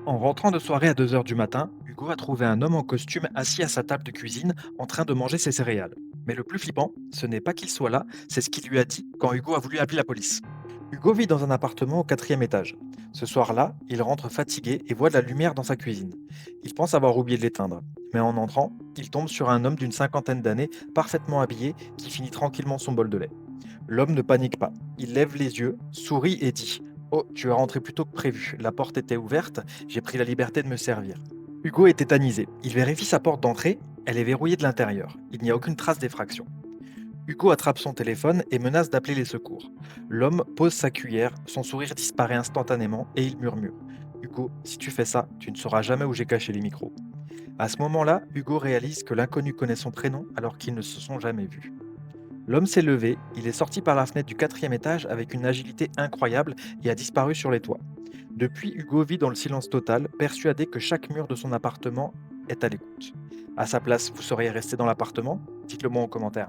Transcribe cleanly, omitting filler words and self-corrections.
En rentrant de soirée à 2 heures du matin, Hugo a trouvé un homme en costume assis à sa table de cuisine en train de manger ses céréales. Mais le plus flippant, ce n'est pas qu'il soit là, c'est ce qu'il lui a dit quand Hugo a voulu appeler la police. Hugo vit dans un appartement au quatrième étage. Ce soir-là, il rentre fatigué et voit de la lumière dans sa cuisine. Il pense avoir oublié de l'éteindre. Mais en entrant, il tombe sur un homme d'une cinquantaine d'années, parfaitement habillé, qui finit tranquillement son bol de lait. L'homme ne panique pas. Il lève les yeux, sourit et dit: «Oh, tu es rentré plus tôt que prévu. La porte était ouverte, j'ai pris la liberté de me servir.» Hugo est tétanisé. Il vérifie sa porte d'entrée. Elle est verrouillée de l'intérieur. Il n'y a aucune trace d'effraction. Hugo attrape son téléphone et menace d'appeler les secours. L'homme pose sa cuillère, son sourire disparaît instantanément et il murmure: «Hugo, si tu fais ça, tu ne sauras jamais où j'ai caché les micros.» À ce moment-là, Hugo réalise que l'inconnu connaît son prénom alors qu'ils ne se sont jamais vus. L'homme s'est levé, il est sorti par la fenêtre du quatrième étage avec une agilité incroyable et a disparu sur les toits. Depuis, Hugo vit dans le silence total, persuadé que chaque mur de son appartement est à l'écoute. À sa place, vous seriez resté dans l'appartement? Dites-le moi en commentaire.